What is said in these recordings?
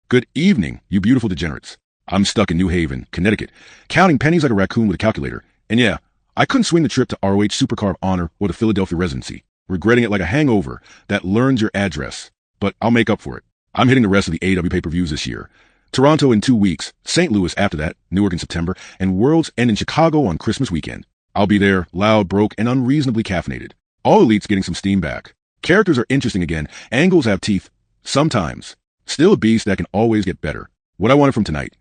Good evening, you beautiful degenerates. I'm stuck in New Haven, Connecticut, counting pennies like a raccoon with a calculator. And yeah, I couldn't swing the trip to ROH Supercar of Honor or the Philadelphia residency, regretting it like a hangover that learns your address. But I'll make up for it. I'm hitting the rest of the AEW pay-per-views this year. Toronto in 2 weeks, St. Louis after that, Newark in September, and World's End in Chicago on Christmas weekend. I'll be there, loud, broke, and unreasonably caffeinated. All Elite's getting some steam back. Characters are interesting again. Angles have teeth. Sometimes. Still a beast that can always get better. What I wanted from tonight.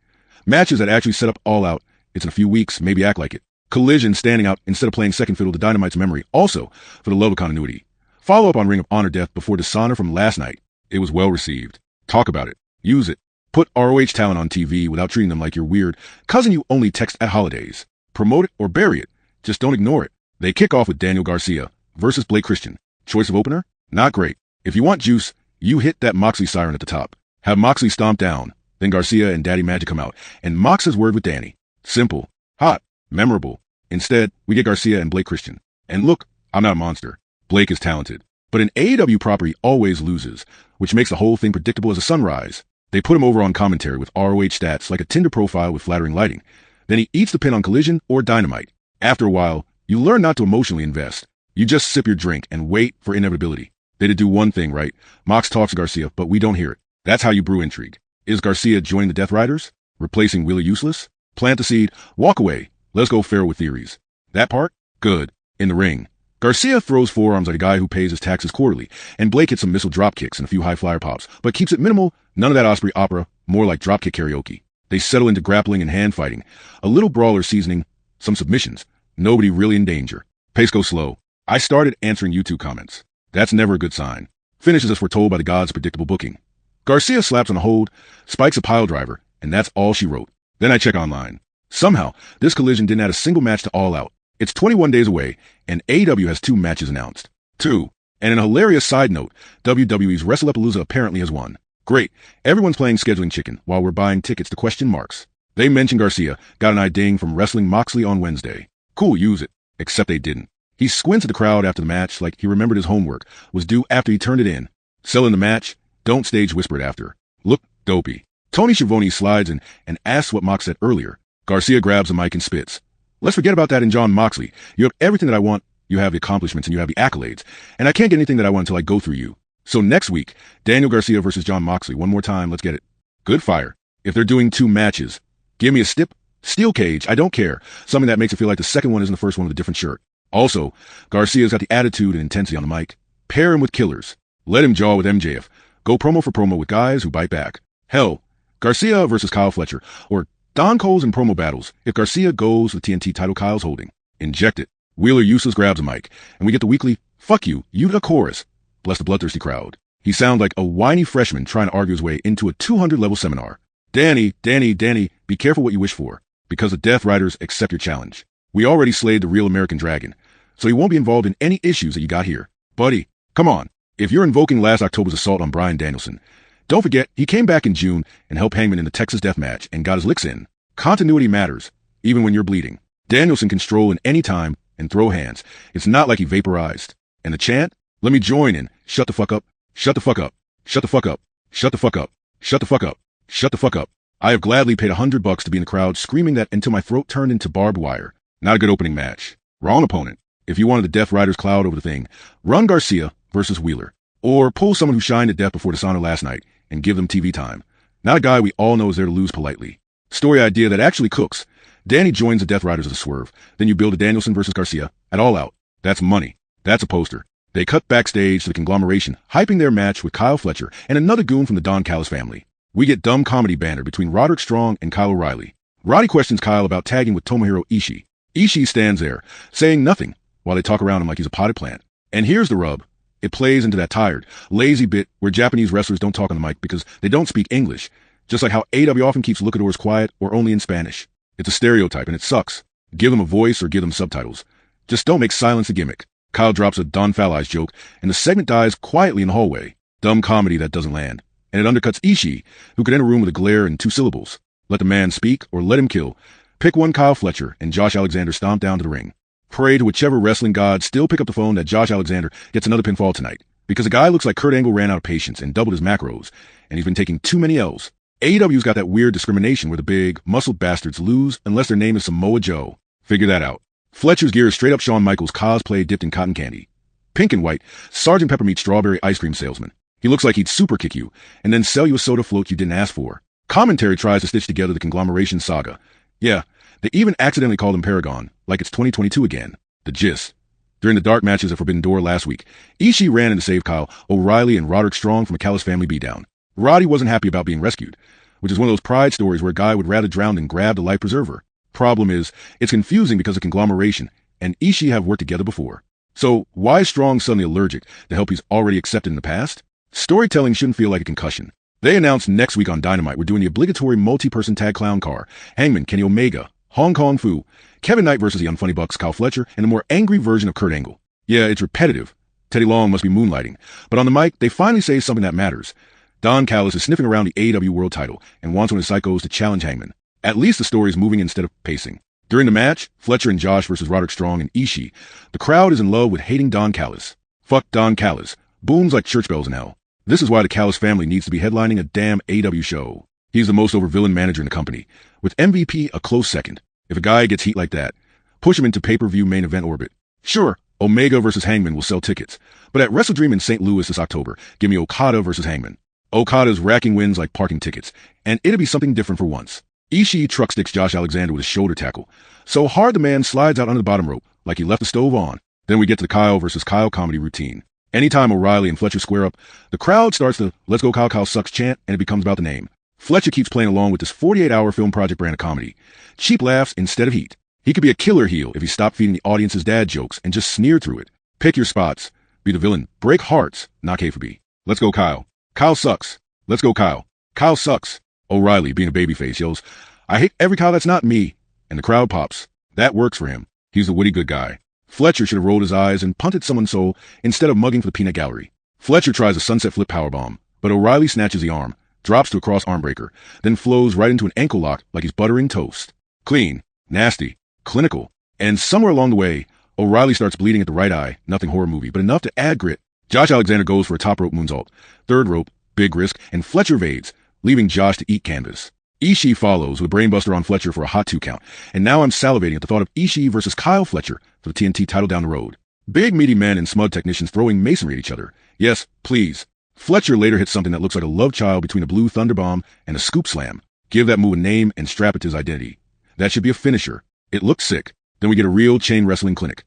Matches that actually set up All Out. It's in a few weeks, maybe act like it. Collision standing out instead of playing second fiddle to Dynamite's memory. Also, for the love of continuity. Follow up on Ring of Honor death before Dishonor from last night. It was well received. Talk about it. Use it. Put ROH talent on TV without treating them like your weird cousin you only text at holidays. Promote it or bury it. Just don't ignore it. They kick off with Daniel Garcia versus Blake Christian. Choice of opener? Not great. If you want juice, you hit that Moxley siren at the top. Have Moxley stomp down. Then Garcia and Daddy Magic come out. And Mox has word with Danny. Simple. Hot. Memorable. Instead, we get Garcia and Blake Christian. And look, I'm not a monster. Blake is talented. But an AEW proper he always loses, which makes the whole thing predictable as a sunrise. They put him over on commentary with ROH stats like a Tinder profile with flattering lighting. Then he eats the pin on Collision or Dynamite. After a while, you learn not to emotionally invest. You just sip your drink and wait for inevitability. They did do one thing right. Mox talks to Garcia, but we don't hear it. That's how you brew intrigue. Is Garcia joining the Death Riders? Replacing Wheeler Useless? Plant the seed, walk away. Let's go feral with theories. That part? Good. In the ring. Garcia throws forearms like a guy who pays his taxes quarterly, and Blake hits some missile drop kicks and a few high flyer pops, but keeps it minimal, none of that Osprey opera, more like dropkick karaoke. They settle into grappling and hand fighting, a little brawler seasoning, some submissions. Nobody really in danger. Pace goes slow. I started answering YouTube comments. That's never a good sign. Finishes as foretold by the gods' predictable booking. Garcia slaps on a hold, spikes a pile driver, and that's all she wrote. Then I check online. Somehow, this collision didn't add a single match to All Out. It's 21 days away, and AEW has 2 matches announced. 2. And in a hilarious side note, WWE's WrestleApalooza apparently has won. Great. Everyone's playing scheduling chicken while we're buying tickets to question marks. They mentioned Garcia got an eye-ding from wrestling Moxley on Wednesday. Cool, use it. Except they didn't. He squints at the crowd after the match like he remembered his homework was due after he turned it in. Selling the match? Don't stage whisper it after. Look dopey. Tony Schiavone slides in and asks what Mox said earlier. Garcia grabs the mic and spits. Let's forget about that in John Moxley. You have everything that I want. You have the accomplishments and you have the accolades. And I can't get anything that I want until I go through you. So next week, Daniel Garcia versus John Moxley. One more time. Let's get it. Good fire. If they're doing 2 matches, give me a steel cage. I don't care. Something that makes it feel like the second one isn't the first one with a different shirt. Also, Garcia's got the attitude and intensity on the mic. Pair him with killers. Let him jaw with MJF. Go promo for promo with guys who bite back. Hell, Garcia versus Kyle Fletcher, or Don Coles in promo battles. If Garcia goes with TNT title Kyle's holding. Inject it. Wheeler Useless grabs a mic, and we get the weekly, fuck you, Utica chorus. Bless the bloodthirsty crowd. He sounds like a whiny freshman trying to argue his way into a 200-level seminar. Danny, be careful what you wish for, because the Death Riders accept your challenge. We already slayed the real American Dragon, so he won't be involved in any issues that you got here. Buddy, come on. If you're invoking last October's assault on Bryan Danielson, don't forget he came back in June and helped Hangman in the Texas Death Match and got his licks in. Continuity matters, even when you're bleeding. Danielson can stroll in any time and throw hands. It's not like he vaporized. And the chant? Let me join in. Shut the fuck up. Shut the fuck up. Shut the fuck up. Shut the fuck up. Shut the fuck up. Shut the fuck up. I have gladly paid $100 to be in the crowd screaming that until my throat turned into barbed wire. Not a good opening match. Wrong opponent. If you wanted the Death Riders cloud over the thing, run Garcia versus Wheeler. Or pull someone who shined at death before Dishonor last night and give them TV time. Not a guy we all know is there to lose politely. Story idea that actually cooks. Danny joins the Death Riders as a swerve. Then you build a Danielson versus Garcia at All Out. That's money. That's a poster. They cut backstage to the conglomeration, hyping their match with Kyle Fletcher and another goon from the Don Callis family. We get dumb comedy banter between Roderick Strong and Kyle O'Reilly. Roddy questions Kyle about tagging with Tomohiro Ishii. Ishii stands there, saying nothing, while they talk around him like he's a potted plant. And here's the rub. It plays into that tired, lazy bit where Japanese wrestlers don't talk on the mic because they don't speak English, just like how AEW often keeps luchadors quiet or only in Spanish. It's a stereotype and it sucks. Give them a voice or give them subtitles. Just don't make silence a gimmick. Kyle drops a Don Falley's joke, and the segment dies quietly in the hallway. Dumb comedy that doesn't land. And it undercuts Ishii, who could enter a room with a glare and 2 syllables. Let the man speak or let him kill. Pick one Kyle Fletcher, and Josh Alexander stomp down to the ring. Pray to whichever wrestling god still pick up the phone that Josh Alexander gets another pinfall tonight. Because the guy looks like Kurt Angle ran out of patience and doubled his macros, and he's been taking too many L's. AEW's got that weird discrimination where the big, muscled bastards lose unless their name is Samoa Joe. Figure that out. Fletcher's gear is straight up Shawn Michaels cosplay dipped in cotton candy. Pink and white, Sgt. Pepper meets strawberry ice cream salesman. He looks like he'd super kick you and then sell you a soda float you didn't ask for. Commentary tries to stitch together the conglomeration saga. Yeah, they even accidentally called him Paragon, like it's 2022 again. The gist. During the dark matches at Forbidden Door last week, Ishii ran in to save Kyle O'Reilly and Roderick Strong from a Callis family beatdown. Roddy wasn't happy about being rescued, which is one of those pride stories where a guy would rather drown than grab the life preserver. Problem is, it's confusing because of conglomeration, and Ishii have worked together before. So, why is Strong suddenly allergic to help he's already accepted in the past? Storytelling shouldn't feel like a concussion. They announced next week on Dynamite we're doing the obligatory multi-person tag clown car, Hangman, Kenny Omega, Hong Kong Fu, Kevin Knight versus the Unfunny Bucks, Kyle Fletcher, and a more angry version of Kurt Angle. Yeah, it's repetitive. Teddy Long must be moonlighting. But on the mic, they finally say something that matters. Don Callis is sniffing around the AEW World title and wants one of his psychos to challenge Hangman. At least the story is moving instead of pacing. During the match, Fletcher and Josh versus Roderick Strong and Ishii, the crowd is in love with hating Don Callis. Fuck Don Callis. Booms like church bells in hell. This is why the Callis family needs to be headlining a damn AEW show. He's the most over villain manager in the company, with MVP a close second. If a guy gets heat like that, push him into pay-per-view main event orbit. Sure, Omega versus Hangman will sell tickets, but at Wrestle Dream in St. Louis this October, give me Okada versus Hangman. Okada's racking wins like parking tickets, and it'll be something different for once. Ishii truck sticks Josh Alexander with a shoulder tackle, so hard the man slides out under the bottom rope like he left the stove on. Then we get to the Kyle versus Kyle comedy routine. Anytime O'Reilly and Fletcher square up, the crowd starts the "Let's go Kyle, Kyle sucks" chant, and it becomes about the name. Fletcher keeps playing along with this 48-hour film project brand of comedy. Cheap laughs instead of heat. He could be a killer heel if he stopped feeding the audience's dad jokes and just sneered through it. Pick your spots. Be the villain. Break hearts, not K4B. Let's go Kyle. Kyle sucks. Let's go Kyle. Kyle sucks. O'Reilly, being a babyface, yells, "I hate every Kyle that's not me." And the crowd pops. That works for him. He's the witty good guy. Fletcher should have rolled his eyes and punted someone's soul instead of mugging for the peanut gallery. Fletcher tries a sunset flip powerbomb, but O'Reilly snatches the arm, drops to a cross arm breaker, then flows right into an ankle lock like he's buttering toast. Clean, nasty, clinical, and somewhere along the way, O'Reilly starts bleeding at the right eye, nothing horror movie, but enough to add grit. Josh Alexander goes for a top rope moonsault, third rope, big risk, and Fletcher evades, leaving Josh to eat canvas. Ishii follows with a brainbuster on Fletcher for a hot 2 count, and now I'm salivating at the thought of Ishii versus Kyle Fletcher for the TNT title down the road. Big meaty men and smug technicians throwing masonry at each other. Yes, please. Fletcher later hits something that looks like a love child between a blue thunderbomb and a scoop slam. Give that move a name and strap it to his identity. That should be a finisher. It looked sick. Then we get a real chain wrestling clinic.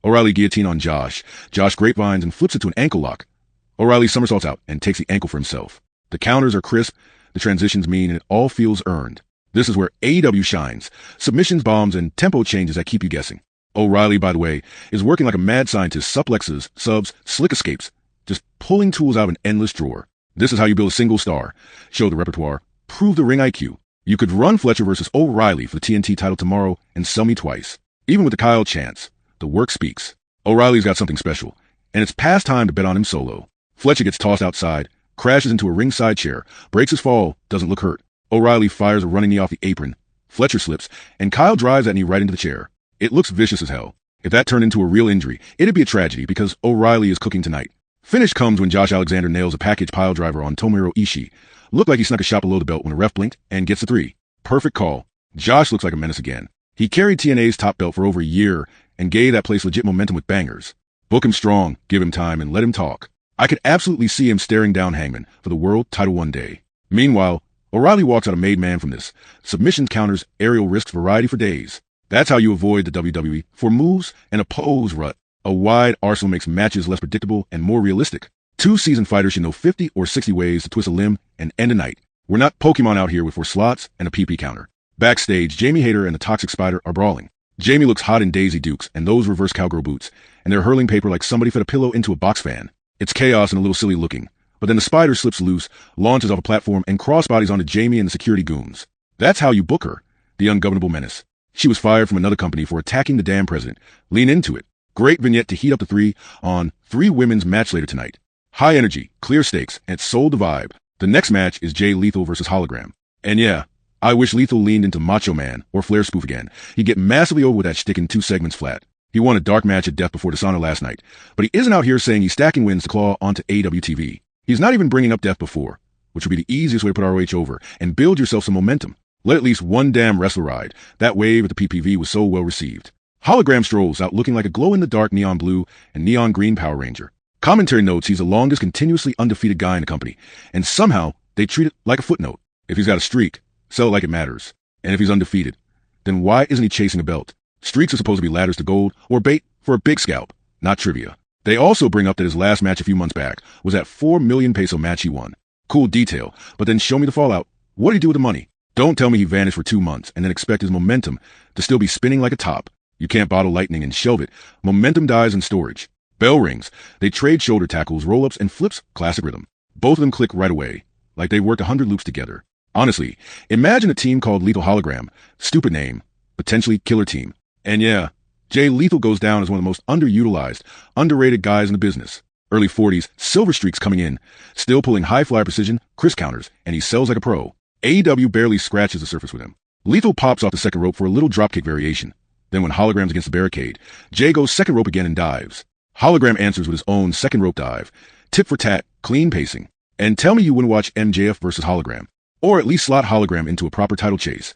O'Reilly guillotine on Josh. Josh grapevines and flips it to an ankle lock. O'Reilly somersaults out and takes the ankle for himself. The counters are crisp, the transitions mean, and it all feels earned. This is where AEW shines. Submissions, bombs, and tempo changes that keep you guessing. O'Reilly, by the way, is working like a mad scientist, suplexes, subs, slick escapes, just pulling tools out of an endless drawer. This is how you build a single star. Show the repertoire. Prove the ring IQ. You could run Fletcher versus O'Reilly for the TNT title tomorrow and sell me twice. Even with the Kyle chance, the work speaks. O'Reilly's got something special, and it's past time to bet on him solo. Fletcher gets tossed outside, crashes into a ringside chair, breaks his fall, doesn't look hurt. O'Reilly fires a running knee off the apron. Fletcher slips, and Kyle drives that knee right into the chair. It looks vicious as hell. If that turned into a real injury, it'd be a tragedy because O'Reilly is cooking tonight. Finish comes when Josh Alexander nails a package pile driver on Tomohiro Ishii. Looked like he snuck a shot below the belt when a ref blinked and gets the 3. Perfect call. Josh looks like a menace again. He carried TNA's top belt for over a year and gave that place legit momentum with bangers. Book him strong, give him time, and let him talk. I could absolutely see him staring down Hangman for the world title one day. Meanwhile, O'Reilly walks out a made man from this. Submissions, counters, aerial risks, variety for days. That's how you avoid the WWE for moves and a pose rut. A wide arsenal makes matches less predictable and more realistic. 2 seasoned fighters should know 50 or 60 ways to twist a limb and end a night. We're not Pokemon out here with 4 slots and a PP counter. Backstage, Jamie Hayter and the Toxic Spider are brawling. Jamie looks hot in Daisy Dukes and those reverse cowgirl boots, and they're hurling paper like somebody fed a pillow into a box fan. It's chaos and a little silly looking. But then the Spider slips loose, launches off a platform, and crossbodies onto Jamie and the security goons. That's how you book her, the ungovernable menace. She was fired from another company for attacking the damn president. Lean into it. Great vignette to heat up the 3 on 3 women's match later tonight. High energy, clear stakes, and it sold the vibe. The next match is Jay Lethal versus Hologram. And yeah, I wish Lethal leaned into Macho Man or Flair spoof again. He'd get massively over with that shtick in 2 segments flat. He won a dark match at Death Before Dishonor last night, but he isn't out here saying he's stacking wins to claw onto AEW TV. He's not even bringing up Death Before, which would be the easiest way to put ROH over, and build yourself some momentum. Let at least one damn wrestler ride. That wave at the PPV was so well received. Hologram strolls out looking like a glow-in-the-dark neon blue and neon green Power Ranger. Commentary notes he's the longest continuously undefeated guy in the company, and somehow they treat it like a footnote. If he's got a streak, sell it like it matters. And if he's undefeated, then why isn't he chasing a belt? Streaks are supposed to be ladders to gold or bait for a big scalp, not trivia. They also bring up that his last match a few months back was that 4 million peso match he won. Cool detail, but then show me the fallout. What did he do with the money? Don't tell me he vanished for 2 months and then expect his momentum to still be spinning like a top. You can't bottle lightning and shelve it. Momentum dies in storage. Bell rings. They trade shoulder tackles, roll-ups, and flips, classic rhythm. Both of them click right away, like they worked 100 loops together. Honestly, imagine a team called Lethal Hologram. Stupid name. Potentially killer team. And yeah, Jay Lethal goes down as one of the most underutilized, underrated guys in the business. Early 40s, silver streaks coming in, still pulling high-flyer precision, crisp counters, and he sells like a pro. AEW barely scratches the surface with him. Lethal pops off the second rope for a little dropkick variation. Then when Hologram's against the barricade, Jay goes second rope again and dives. Hologram answers with his own second rope dive. Tit for tat, clean pacing. And tell me you wouldn't watch MJF versus Hologram. Or at least slot Hologram into a proper title chase.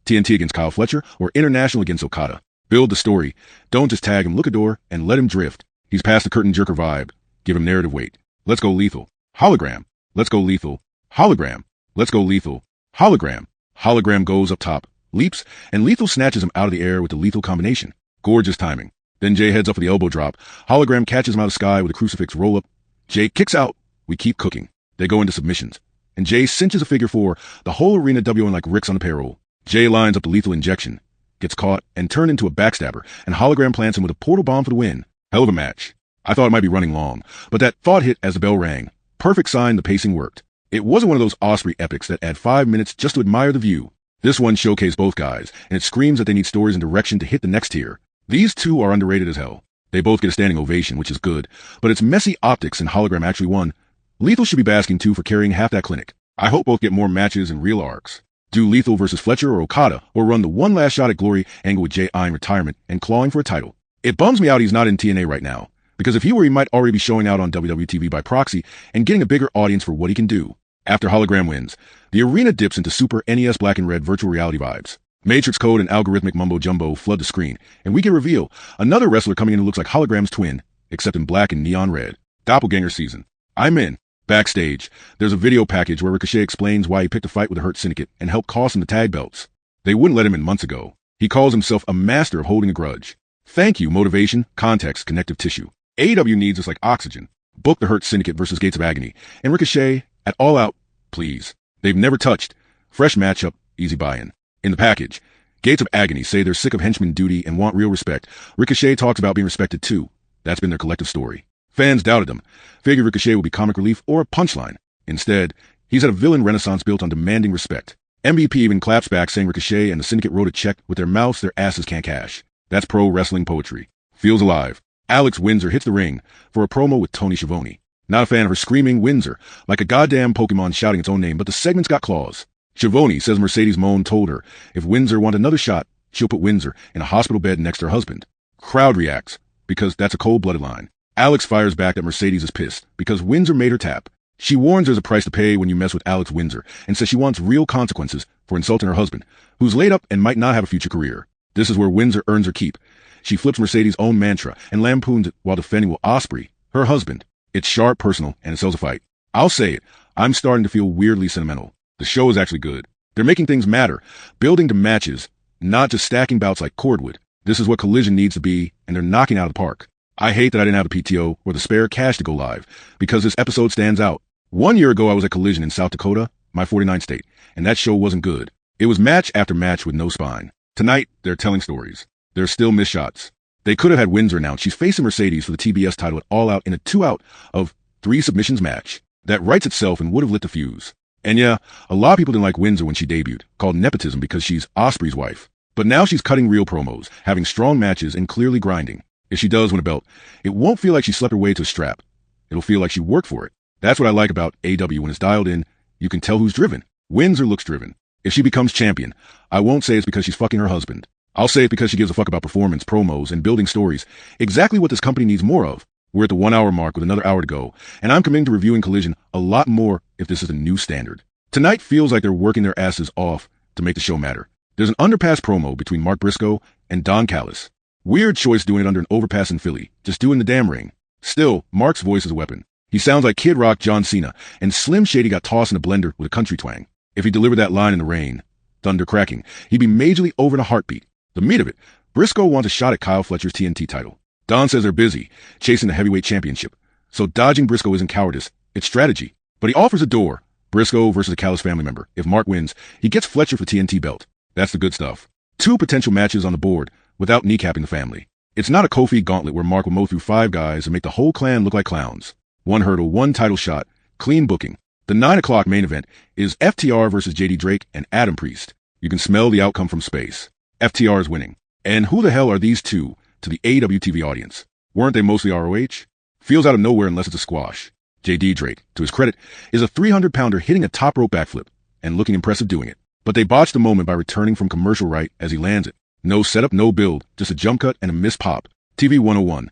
TNT against Kyle Fletcher or International against Okada. Build the story. Don't just tag him Lookador and let him drift. He's past the curtain jerker vibe. Give him narrative weight. Let's go Lethal. Hologram. Let's go Lethal. Hologram. Let's go Lethal. Hologram. Hologram goes up top, leaps, and Lethal snatches him out of the air with the lethal combination. Gorgeous timing. Then Jay heads up for the elbow drop. Hologram catches him out of the sky with a crucifix roll-up. Jay kicks out. We keep cooking. They go into submissions. And Jay cinches a figure 4, the whole arena WOing like Rick's on the payroll. Jay lines up the lethal injection, gets caught, and turned into a backstabber, and Hologram plants him with a portal bomb for the win. Hell of a match. I thought it might be running long, but that thought hit as the bell rang. Perfect sign the pacing worked. It wasn't one of those Osprey epics that add 5 minutes just to admire the view. This one showcased both guys, and it screams that they need stories and direction to hit the next tier. These two are underrated as hell. They both get a standing ovation, which is good, but it's messy optics and Hologram actually won. Lethal should be basking too for carrying half that clinic. I hope both get more matches and real arcs. Do Lethal versus Fletcher or Okada, or run the one last shot at glory angle with Jay eyeing retirement and clawing for a title. It bums me out he's not in TNA right now, because if he were, he might already be showing out on WWE TV by proxy and getting a bigger audience for what he can do. After Hologram wins, the arena dips into Super NES Black and Red virtual reality vibes. Matrix code and algorithmic mumbo-jumbo flood the screen, and we get reveal another wrestler coming in who looks like Hologram's twin, except in black and neon red. Doppelganger season. I'm in. Backstage, there's a video package where Ricochet explains why he picked a fight with the Hurt Syndicate and helped cost him the tag belts. They wouldn't let him in months ago. He calls himself a master of holding a grudge. Thank you, motivation, context, connective tissue. AEW needs us like oxygen. Book the Hurt Syndicate versus Gates of Agony, and Ricochet at All Out, please. They've never touched. Fresh matchup, easy buy-in. In the package, Gates of Agony say they're sick of henchman duty and want real respect. Ricochet talks about being respected too. That's been their collective story. Fans doubted him. Figured Ricochet would be comic relief or a punchline. Instead, he's had a villain renaissance built on demanding respect. MVP even claps back saying Ricochet and the Syndicate wrote a check with their mouths their asses can't cash. That's pro wrestling poetry. Feels alive. Alex Windsor hits the ring for a promo with Tony Schiavone. Not a fan of her screaming Windsor, like a goddamn Pokemon shouting its own name, but the segment's got claws. Schiavone says Mercedes Moan told her if Windsor wanted another shot, she'll put Windsor in a hospital bed next to her husband. Crowd reacts, because that's a cold-blooded line. Alex fires back that Mercedes is pissed, because Windsor made her tap. She warns there's a price to pay when you mess with Alex Windsor, and says she wants real consequences for insulting her husband, who's laid up and might not have a future career. This is where Windsor earns her keep. She flips Mercedes' own mantra and lampoons it while defending Will Ospreay, her husband. It's sharp, personal, and it sells a fight. I'll say it, I'm starting to feel weirdly sentimental. The show is actually good. They're making things matter, building to matches, not just stacking bouts like cordwood. This is what Collision needs to be, and they're knocking out of the park. I hate that I didn't have the PTO or the spare cash to go live, because this episode stands out. 1 year ago, I was at Collision in South Dakota, my 49th state, and that show wasn't good. It was match after match with no spine. Tonight, they're telling stories. There's still missed shots. They could have had Windsor announce she's facing Mercedes for the TBS title at All Out in a 2-out of 3 submissions match. That writes itself and would have lit the fuse. And yeah, a lot of people didn't like Windsor when she debuted, called nepotism because she's Ospreay's wife. But now she's cutting real promos, having strong matches, and clearly grinding. If she does win a belt, it won't feel like she slept her way to a strap. It'll feel like she worked for it. That's what I like about AEW when it's dialed in. You can tell who's driven. Windsor looks driven. If she becomes champion, I won't say it's because she's fucking her husband. I'll say it because she gives a fuck about performance, promos, and building stories. Exactly what this company needs more of. We're at the 1 hour mark with another hour to go, and I'm committing to reviewing Collision a lot more if this is a new standard. Tonight feels like they're working their asses off to make the show matter. There's an underpass promo between Mark Briscoe and Don Callis. Weird choice doing it under an overpass in Philly, just doing the damn ring. Still, Mark's voice is a weapon. He sounds like Kid Rock John Cena, and Slim Shady got tossed in a blender with a country twang. If he delivered that line in the rain, thunder cracking, he'd be majorly over in a heartbeat. The meat of it, Briscoe wants a shot at Kyle Fletcher's TNT title. Don says they're busy, chasing the heavyweight championship. So dodging Briscoe isn't cowardice, it's strategy. But he offers a door, Briscoe versus a Callis family member. If Mark wins, he gets Fletcher for TNT belt. That's the good stuff. 2 potential matches on the board without kneecapping the family. It's not a Kofi gauntlet where Mark will mow through 5 guys and make the whole clan look like clowns. 1 hurdle, 1 title shot, clean booking. The 9 o'clock main event is FTR versus JD Drake and Adam Priest. You can smell the outcome from space. FTR is winning. And who the hell are these two to the AEW TV audience? Weren't they mostly ROH? Feels out of nowhere unless it's a squash. JD Drake, to his credit, is a 300-pounder hitting a top rope backflip and looking impressive doing it. But they botched the moment by returning from commercial right as he lands it. No setup, no build, just a jump cut and a missed pop. TV 101.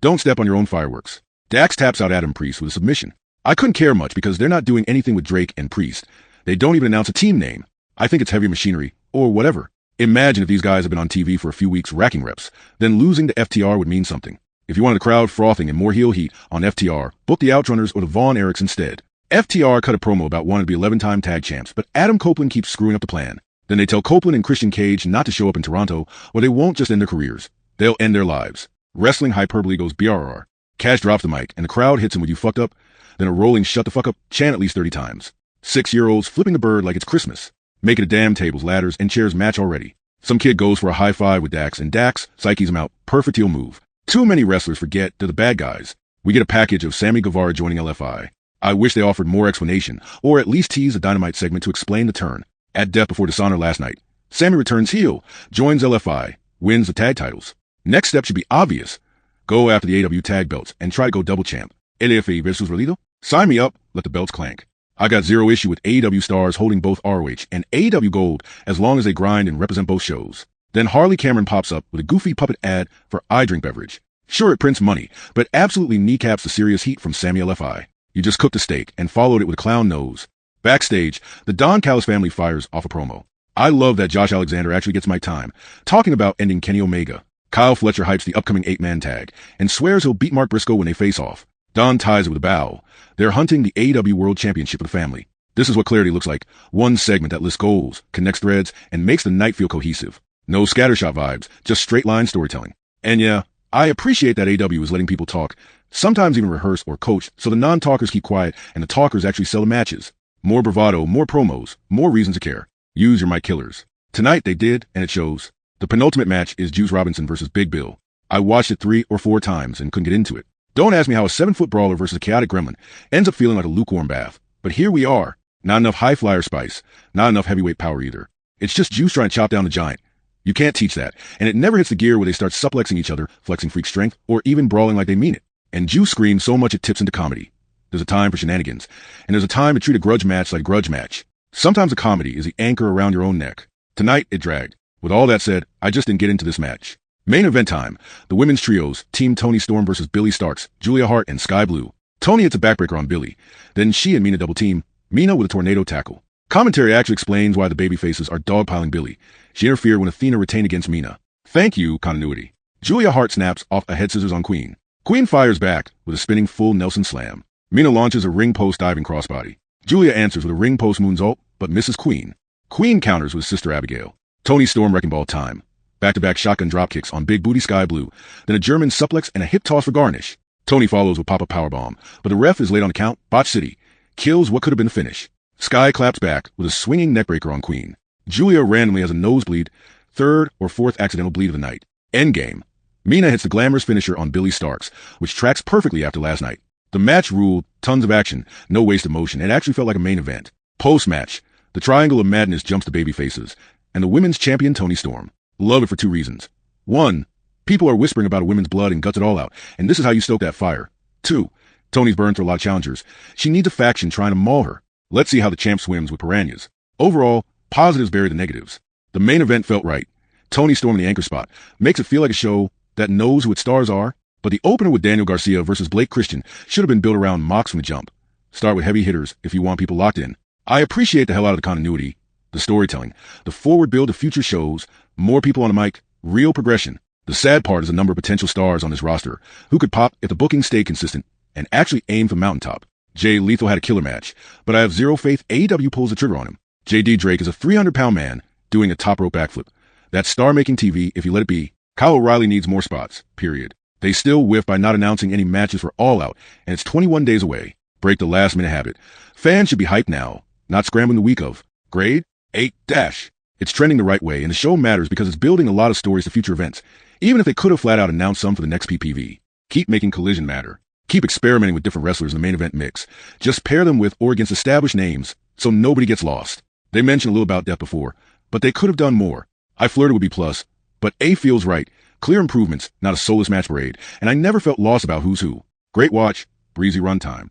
Don't step on your own fireworks. Dax taps out Adam Priest with a submission. I couldn't care much because they're not doing anything with Drake and Priest. They don't even announce a team name. I think it's heavy machinery, or whatever. Imagine if these guys have been on TV for a few weeks racking reps, then losing to FTR would mean something. If you wanted the crowd frothing and more heel heat on FTR, book the Outrunners or the Von Erichs instead. FTR cut a promo about wanting to be 11-time tag champs, but Adam Copeland keeps screwing up the plan. Then they tell Copeland and Christian Cage not to show up in Toronto, or they won't just end their careers. They'll end their lives. Wrestling hyperbole goes BRR. Cash drops the mic, and the crowd hits him with "you fucked up," then a rolling "shut the fuck up" chant at least 30 times. 6-year-olds flipping the bird like it's Christmas. Make it a damn tables, ladders, and chairs match already. Some kid goes for a high five with Dax, and Dax psyches him out. Perfect heel move. Too many wrestlers forget they're the bad guys. We get a package of Sammy Guevara joining LFI. I wish they offered more explanation, or at least tease a Dynamite segment to explain the turn. At Death Before Dishonor last night, Sammy returns heel, joins LFI, wins the tag titles. Next step should be obvious. Go after the AEW tag belts and try to go double champ. LFA versus Rolido? Sign me up, let the belts clank. I got zero issue with AEW stars holding both ROH and AEW Gold as long as they grind and represent both shows. Then Harley Cameron pops up with a goofy puppet ad for I Drink beverage. Sure, it prints money, but absolutely kneecaps the serious heat from Sammy LFI. You just cooked a steak and followed it with a clown nose. Backstage, the Don Callis family fires off a promo. I love that Josh Alexander actually gets my time, talking about ending Kenny Omega. Kyle Fletcher hypes the upcoming 8-man tag and swears he'll beat Mark Briscoe when they face off. Don ties it with a bow. They're hunting the AEW World Championship of the family. This is what clarity looks like. One segment that lists goals, connects threads, and makes the night feel cohesive. No scattershot vibes, just straight line storytelling. And yeah, I appreciate that AEW is letting people talk, sometimes even rehearse or coach, so the non-talkers keep quiet and the talkers actually sell the matches. More bravado, more promos, more reason to care. Use your mic killers. Tonight they did, and it shows. The penultimate match is Juice Robinson versus Big Bill. I watched it 3 or 4 times and couldn't get into it. Don't ask me how a 7-foot brawler versus a chaotic gremlin ends up feeling like a lukewarm bath. But here we are. Not enough high flyer spice. Not enough heavyweight power either. It's just Juice trying to chop down the giant. You can't teach that. And it never hits the gear where they start suplexing each other, flexing freak strength, or even brawling like they mean it. And Juice screams so much it tips into comedy. There's a time for shenanigans. And there's a time to treat a grudge match like a grudge match. Sometimes a comedy is the anchor around your own neck. Tonight, it dragged. With all that said, I just didn't get into this match. Main event time. The women's trios, Team Toni Storm versus Billy Starks, Julia Hart, and Sky Blue. Toni hits a backbreaker on Billy. Then she and Mina double team. Mina with a tornado tackle. Commentary actually explains why the babyfaces are dogpiling Billy. She interfered when Athena retained against Mina. Thank you, continuity. Julia Hart snaps off a head scissors on Queen. Queen fires back with a spinning full Nelson slam. Mina launches a ring post diving crossbody. Julia answers with a ring post moonsault, but misses Queen. Queen counters with Sister Abigail. Toni Storm wrecking ball time. Back-to-back shotgun drop kicks on Big Booty Sky Blue, then a German suplex and a hip toss for garnish. Toni follows with pop-up powerbomb, but the ref is late on the count. Botch City kills what could have been the finish. Sky claps back with a swinging neckbreaker on Queen. Julia randomly has a nosebleed, 3rd or 4th accidental bleed of the night. Endgame. Mina hits the glamorous finisher on Billy Starks, which tracks perfectly after last night. The match ruled, tons of action, no wasted motion. It actually felt like a main event. Post-match, the Triangle of Madness jumps to babyfaces, and the women's champion Toni Storm. Love it for 2 reasons. 1, people are whispering about a women's blood and guts it all out, and this is how you stoke that fire. 2, Toni's burned through a lot of challengers. She needs a faction trying to maul her. Let's see how the champ swims with piranhas. Overall, positives bury the negatives. The main event felt right. Toni Storm in the anchor spot makes it feel like a show that knows who its stars are, but the opener with Daniel Garcia versus Blake Christian should have been built around Mox from the jump. Start with heavy hitters if you want people locked in. I appreciate the hell out of the continuity, the storytelling, the forward build of future shows, more people on the mic, real progression. The sad part is the number of potential stars on this roster who could pop if the bookings stay consistent and actually aim for mountaintop. Jay Lethal had a killer match, but I have zero faith AEW pulls the trigger on him. JD Drake is a 300-pound man doing a top rope backflip. That's star-making TV if you let it be. Kyle O'Reilly needs more spots, period. They still whiff by not announcing any matches for All Out, and it's 21 days away. Break the last-minute habit. Fans should be hyped now, not scrambling the week of. Grade? 8 dash. It's trending the right way, and the show matters because it's building a lot of stories to future events, even if they could have flat out announced some for the next PPV. Keep making Collision matter. Keep experimenting with different wrestlers in the main event mix. Just pair them with or against established names so nobody gets lost. They mentioned a little about depth before, but they could have done more. I flirted with B+, but A feels right. Clear improvements, not a soulless match parade, and I never felt lost about who's who. Great watch, breezy runtime.